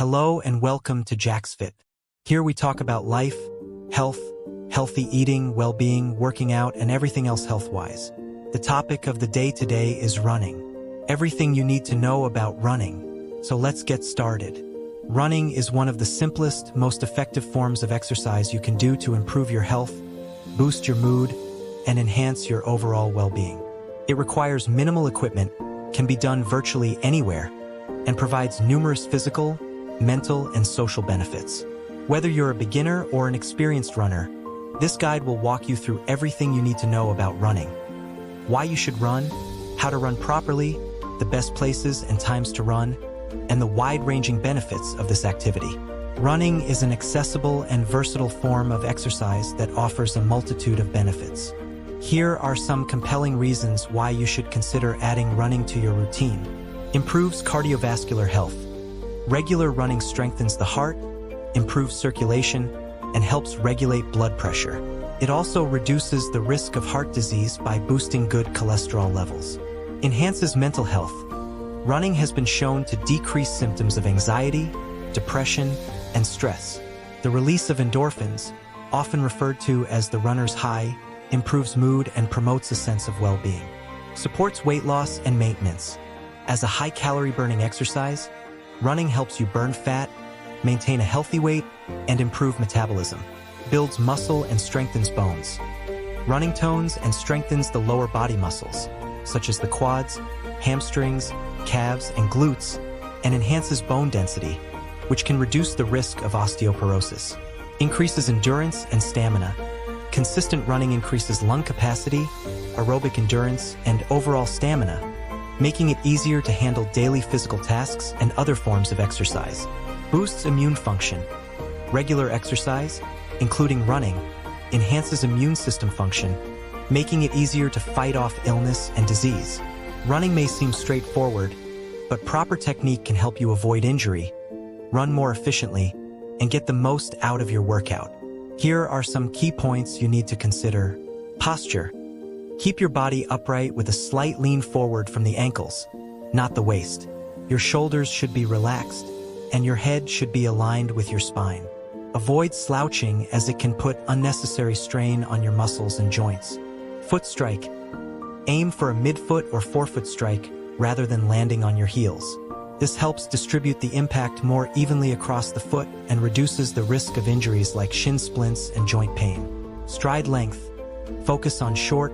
Hello and welcome to Jack's Fit. Here we talk about life, health, healthy eating, well-being, working out, and everything else health-wise. The topic of the day today is running. Everything you need to know about running. So let's get started. Running is one of the simplest, most effective forms of exercise you can do to improve your health, boost your mood, and enhance your overall well-being. It requires minimal equipment, can be done virtually anywhere, and provides numerous physical, mental, and social benefits. Whether you're a beginner or an experienced runner, this guide will walk you through everything you need to know about running. Why you should run, how to run properly, the best places and times to run, and the wide-ranging benefits of this activity. Running is an accessible and versatile form of exercise that offers a multitude of benefits. Here are some compelling reasons why you should consider adding running to your routine. Improves cardiovascular health. Regular running strengthens the heart, improves circulation, and helps regulate blood pressure. It also reduces the risk of heart disease by boosting good cholesterol levels. Enhances mental health. Running has been shown to decrease symptoms of anxiety, depression, and stress. The release of endorphins, often referred to as the runner's high, improves mood and promotes a sense of well-being. Supports weight loss and maintenance. As a high-calorie burning exercise, running helps you burn fat, maintain a healthy weight, and improve metabolism. Builds muscle and strengthens bones. Running tones and strengthens the lower body muscles, such as the quads, hamstrings, calves, and glutes, and enhances bone density, which can reduce the risk of osteoporosis. Increases endurance and stamina. Consistent running increases lung capacity, aerobic endurance, and overall stamina, making it easier to handle daily physical tasks and other forms of exercise. Boosts immune function. Regular exercise, including running, enhances immune system function, making it easier to fight off illness and disease. Running may seem straightforward, but proper technique can help you avoid injury, run more efficiently, and get the most out of your workout. Here are some key points you need to consider. Posture. Keep your body upright with a slight lean forward from the ankles, not the waist. Your shoulders should be relaxed, and your head should be aligned with your spine. Avoid slouching as it can put unnecessary strain on your muscles and joints. Foot strike. Aim for a midfoot or forefoot strike rather than landing on your heels. This helps distribute the impact more evenly across the foot and reduces the risk of injuries like shin splints and joint pain. Stride length. Focus on short,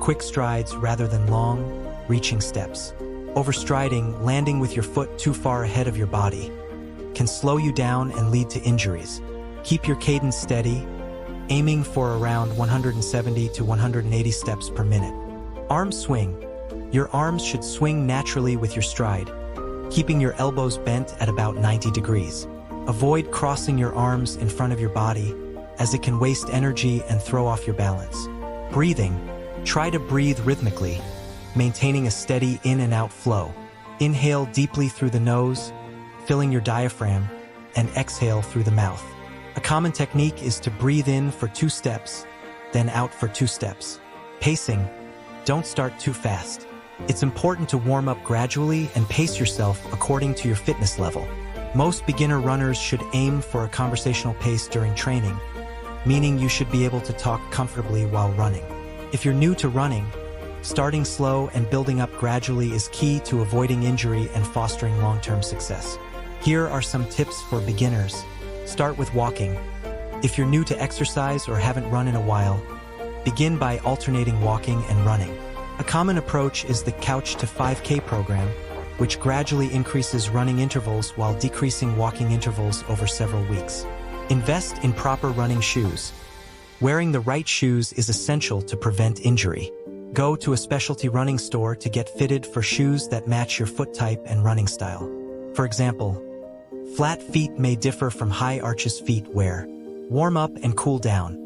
quick strides rather than long, reaching steps. Overstriding, landing with your foot too far ahead of your body, can slow you down and lead to injuries. Keep your cadence steady, aiming for around 170 to 180 steps per minute. Arm swing. Your arms should swing naturally with your stride, keeping your elbows bent at about 90 degrees. Avoid crossing your arms in front of your body, as it can waste energy and throw off your balance. Breathing. Try to breathe rhythmically, maintaining a steady in and out flow. Inhale deeply through the nose, filling your diaphragm, and exhale through the mouth. A common technique is to breathe in for 2 steps, then out for 2 steps. Pacing. Don't start too fast. It's important to warm up gradually and pace yourself according to your fitness level. Most beginner runners should aim for a conversational pace during training, meaning you should be able to talk comfortably while running. If you're new to running, starting slow and building up gradually is key to avoiding injury and fostering long-term success. Here are some tips for beginners. Start with walking. If you're new to exercise or haven't run in a while, begin by alternating walking and running. A common approach is the Couch to 5K program, which gradually increases running intervals while decreasing walking intervals over several weeks. Invest in proper running shoes. Wearing the right shoes is essential to prevent injury. Go to a specialty running store to get fitted for shoes that match your foot type and running style. For example, flat feet may differ from high arches feet wear. Warm up and cool down.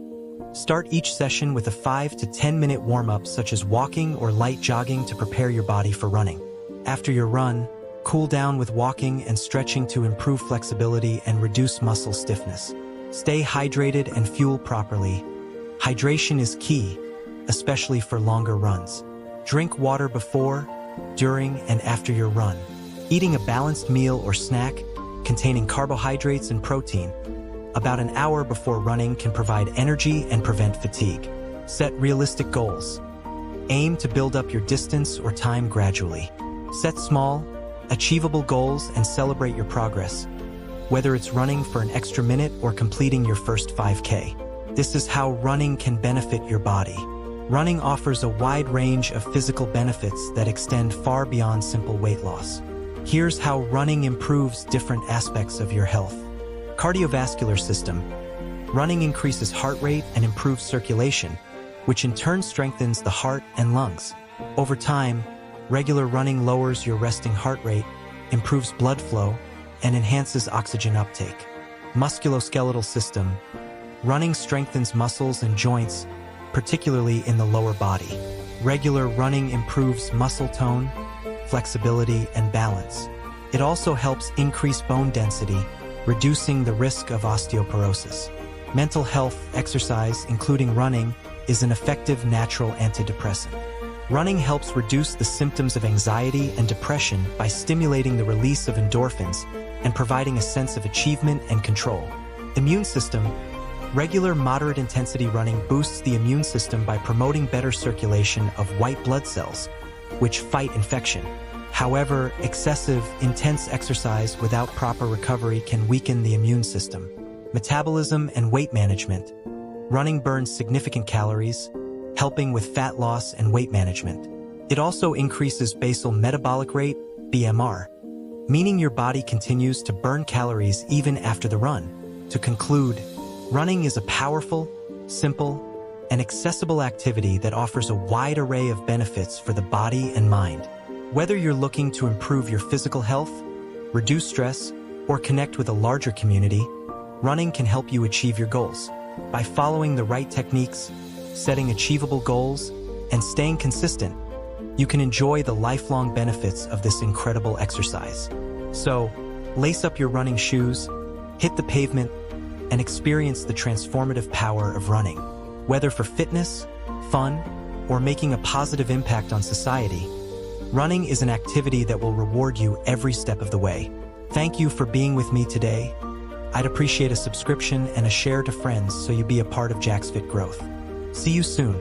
Start each session with a 5 to 10 minute warm-up such as walking or light jogging to prepare your body for running. After your run, cool down with walking and stretching to improve flexibility and reduce muscle stiffness. Stay hydrated and fuel properly. Hydration is key, especially for longer runs. Drink water before, during, and after your run. Eating a balanced meal or snack, containing carbohydrates and protein. About an hour before running can provide energy and prevent fatigue. Set realistic goals. Aim to build up your distance or time gradually. Set small, achievable goals and celebrate your progress, whether it's running for an extra minute or completing your first 5K. This is how running can benefit your body. Running offers a wide range of physical benefits that extend far beyond simple weight loss. Here's how running improves different aspects of your health. Cardiovascular system. Running increases heart rate and improves circulation, which in turn strengthens the heart and lungs. Over time, regular running lowers your resting heart rate, improves blood flow, and enhances oxygen uptake. Musculoskeletal system. Running strengthens muscles and joints, particularly in the lower body. Regular running improves muscle tone, flexibility, and balance. It also helps increase bone density, reducing the risk of osteoporosis. Mental health exercise, including running, is an effective natural antidepressant. Running helps reduce the symptoms of anxiety and depression by stimulating the release of endorphins and providing a sense of achievement and control. Immune system. Regular moderate-intensity running boosts the immune system by promoting better circulation of white blood cells, which fight infection. However, excessive, intense exercise without proper recovery can weaken the immune system. Metabolism and weight management. Running burns significant calories, helping with fat loss and weight management. It also increases basal metabolic rate, BMR, meaning your body continues to burn calories even after the run. To conclude, running is a powerful, simple, and accessible activity that offers a wide array of benefits for the body and mind. Whether you're looking to improve your physical health, reduce stress, or connect with a larger community, running can help you achieve your goals. By following the right techniques, setting achievable goals, and staying consistent, you can enjoy the lifelong benefits of this incredible exercise. So, lace up your running shoes, hit the pavement, and experience the transformative power of running. Whether for fitness, fun, or making a positive impact on society, running is an activity that will reward you every step of the way. Thank you for being with me today. I'd appreciate a subscription and a share to friends so you be a part of Jack's Fit growth. See you soon.